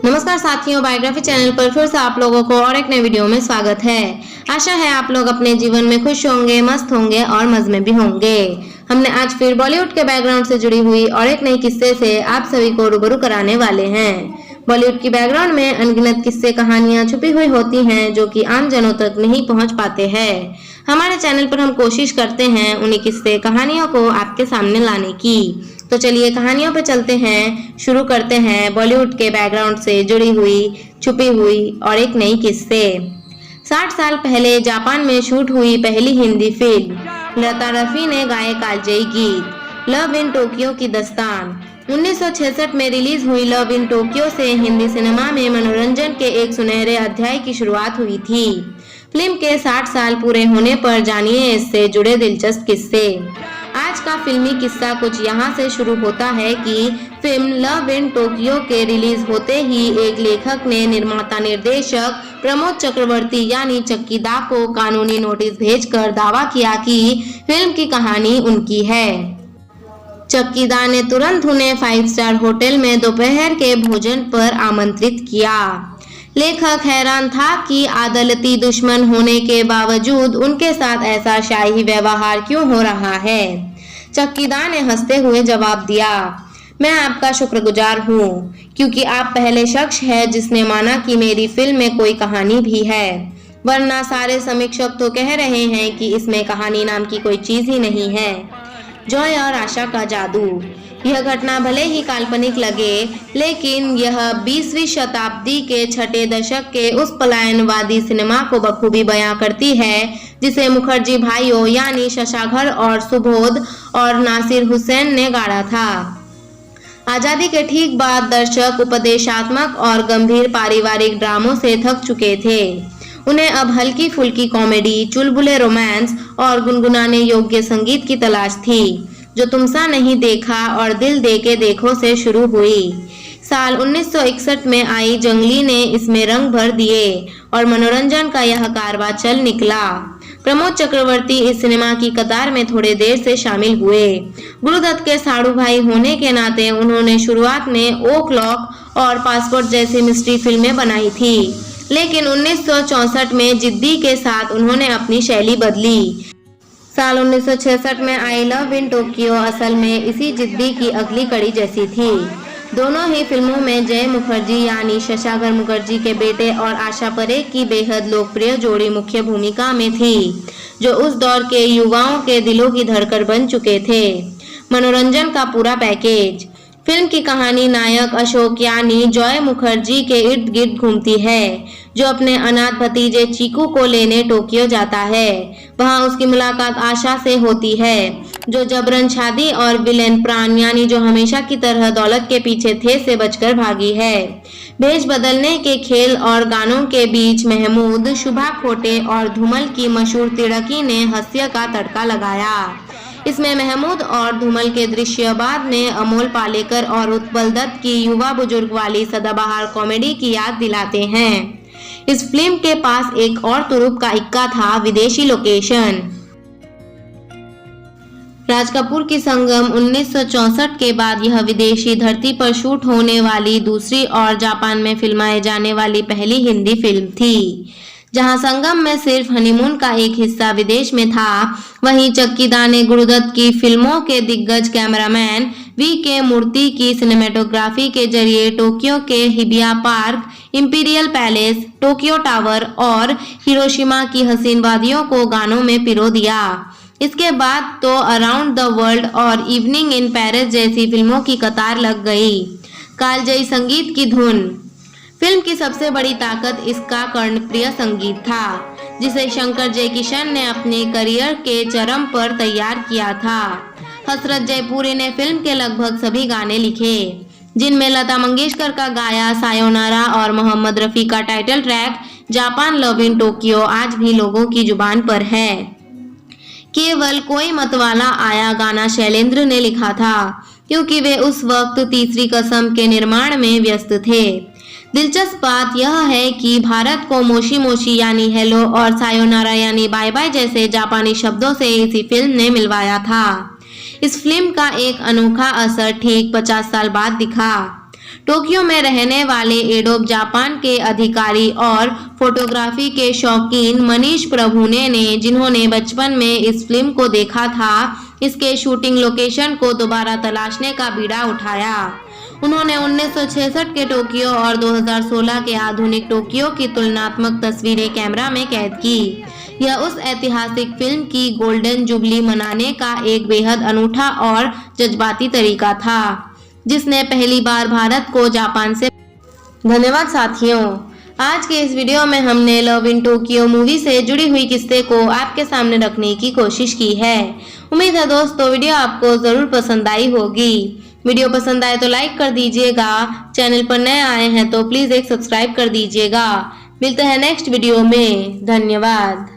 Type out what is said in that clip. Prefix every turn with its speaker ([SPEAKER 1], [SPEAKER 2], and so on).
[SPEAKER 1] नमस्कार साथियों, biography channel पर फिर से आप लोगों को और एक नए वीडियो में स्वागत है। आशा है आप लोग अपने जीवन में खुश होंगे, मस्त होंगे और मजे में भी होंगे। हमने आज फिर बॉलीवुड के बैकग्राउंड से जुड़ी हुई और एक नई किस्से से आप सभी को रूबरू कराने वाले हैं। बॉलीवुड की बैकग्राउंड में अनगिनत किस्से कहानियां छुपी हुई होती हैं जो कि आम जनों तक नहीं पहुंच पाते हैं। हमारे चैनल पर हम कोशिश करते हैं उन्हीं किस्से कहानियों को आपके सामने लाने की। तो चलिए कहानियों पे चलते हैं, शुरू करते हैं बॉलीवुड के बैकग्राउंड से जुड़ी हुई, छुपी हुई और एक नई किस्से। 60 साल पहले जापान में शूट हुई पहली हिंदी फिल्म लता रफी ने गाए कालजयी गीत लव इन टोक्यो की दास्तान। 1966 में रिलीज हुई लव इन टोक्यो से हिंदी सिनेमा में मनोरंजन के एक सुनहरे अध्याय की शुरुआत हुई थी। फिल्म के 60 साल पूरे होने पर जानिए इससे जुड़े दिलचस्प किस्से। आज का फिल्मी किस्सा कुछ यहाँ से शुरू होता है कि फिल्म लव इन टोक्यो के रिलीज होते ही एक लेखक ने निर्माता निर्देशक प्रमोद चक्रवर्ती यानी चक्की दा को कानूनी नोटिस भेजकर दावा किया कि फिल्म की कहानी उनकी है। चक्की दा ने तुरंत उन्हें 5 स्टार होटल में दोपहर के भोजन पर आमंत्रित किया। लेखक हैरान था कि अदालती दुश्मन होने के बावजूद उनके साथ ऐसा शाही व्यवहार क्यों हो रहा है। चक्की दा ने हंसते हुए जवाब दिया, मैं आपका शुक्रगुजार हूँ क्योंकि आप पहले शख्स हैं जिसने माना कि मेरी फिल्म में कोई कहानी भी है, वरना सारे समीक्षक तो कह रहे हैं कि इसमें कहानी नाम की कोई चीज ही नहीं है। जॉय और आशा का जादू। यह घटना भले ही काल्पनिक लगे, लेकिन यह 20वीं शताब्दी के छठे दशक के उस पलायनवादी सिनेमा को बखूबी बयां करती है जिसे मुखर्जी भाइयों यानी शशाघर और सुबोध और नासिर हुसैन ने गाड़ा था। आजादी के ठीक बाद दर्शक उपदेशात्मक और गंभीर पारिवारिक ड्रामों से थक चुके थे। उन्हें अब हल्की फुल्की कॉमेडी, चुलबुले रोमांस और गुनगुनाने योग्य संगीत की तलाश थी, जो तुमसा नहीं देखा और दिल दे के देखो से शुरू हुई। साल 1961 में आई जंगली ने इसमें रंग भर दिए और मनोरंजन का यह कारवां चल निकला। प्रमोद चक्रवर्ती इस सिनेमा की कतार में थोड़े देर से शामिल हुए। गुरुदत्त के साड़ू भाई होने के नाते उन्होंने शुरुआत में ओ क्लॉक और पासपोर्ट जैसी मिस्ट्री फिल्में बनाई थी, लेकिन 1964 में जिद्दी के साथ उन्होंने अपनी शैली बदली। साल 1966 में आई लव इन टोक्यो असल में इसी जिद्दी की अगली कड़ी जैसी थी। दोनों ही फिल्मों में जय मुखर्जी यानी शशाघर मुखर्जी के बेटे और आशा परेख की बेहद लोकप्रिय जोड़ी मुख्य भूमिका में थी, जो उस दौर के युवाओं के दिलों की धड़कन बन चुके थे। मनोरंजन का पूरा पैकेज। फिल्म की कहानी नायक अशोक यानी जॉय मुखर्जी के इर्द गिर्द घूमती है, जो अपने अनाथ भतीजे चीकू को लेने टोक्यो जाता है। वहां उसकी मुलाकात आशा से होती है, जो जबरन शादी और विलेन प्राण यानी जो हमेशा की तरह दौलत के पीछे थे से बचकर भागी है। भेष बदलने के खेल और गानों के बीच महमूद, शुभा खोटे और धूमल की मशहूर तिड़की ने हास्य का तड़का लगाया। इसमें महमूद और धूमल के दृश्य बाद में अमोल पालेकर और उत्पल दत्त की युवा बुजुर्ग वाली सदाबहार कॉमेडी की याद दिलाते हैं। इस फिल्म के पास एक और तुरुप का इक्का था, विदेशी लोकेशन। राज कपूर की संगम 1964 के बाद यह विदेशी धरती पर शूट होने वाली दूसरी और जापान में फिल्माए जाने वाली पहली हिंदी फिल्म थी। जहां संगम में सिर्फ हनीमून का एक हिस्सा विदेश में था, वहीं चक्की दा ने गुरुदत्त की फिल्मों के दिग्गज कैमरामैन वी.के. मूर्ति की सिनेमेटोग्राफी के जरिए टोक्यो के Hibiya Park, Imperial Palace, Tokyo Tower और हिरोशिमा की हसीन वादियों को गानों में पिरो दिया। इसके बाद तो अराउंड द वर्ल्ड और इवनिंग इन पेरिस जैसी फिल्मों की कतार लग गई। कालजयी संगीत की धुन। फिल्म की सबसे बड़ी ताकत इसका कर्णप्रिय संगीत था, जिसे शंकर जयकिशन ने अपने करियर के चरम पर तैयार किया था। हसरत जयपुरी ने फिल्म के लगभग सभी गाने लिखे, जिनमें लता मंगेशकर का गाया सायोनारा और मोहम्मद रफी का title track Japan love in Tokyo आज भी लोगों की जुबान पर है। केवल कोई मतवाला आया गाना शैलेंद्र ने लिखा था, क्योंकि वे उस वक्त तीसरी कसम के निर्माण में व्यस्त थे। दिलचस्प बात यह है कि भारत को मोशी मोशी यानी हेलो और सायोनारा यानी बाय बाय जैसे जापानी शब्दों से इसी फिल्म ने मिलवाया था। इस फिल्म का एक अनोखा असर ठीक 50 साल बाद दिखा। टोक्यो में रहने वाले एडोब जापान के अधिकारी और फोटोग्राफी के शौकीन मनीष प्रभुने ने, जिन्होंने बचपन में इस फिल्म को देखा था, इसके शूटिंग लोकेशन को दोबारा तलाशने का बीड़ा उठाया। उन्होंने 1966 के टोक्यो और 2016 के आधुनिक टोक्यो की तुलनात्मक तस्वीरें कैमरा में कैद की। यह उस ऐतिहासिक फिल्म की गोल्डन जुबली मनाने का एक बेहद अनूठा और जज्बाती तरीका था, जिसने पहली बार भारत को जापान से। धन्यवाद साथियों, आज के इस वीडियो में हमने लव इन टोक्यो मूवी से जुड़ी हुई किस्से को आपके सामने रखने की कोशिश की है। उम्मीद है दोस्तों वीडियो आपको जरूर पसंद आई होगी। वीडियो पसंद आए तो लाइक कर दीजिएगा, चैनल पर नए आए हैं तो प्लीज एक सब्सक्राइब कर दीजिएगा। मिलते हैं नेक्स्ट वीडियो में। धन्यवाद।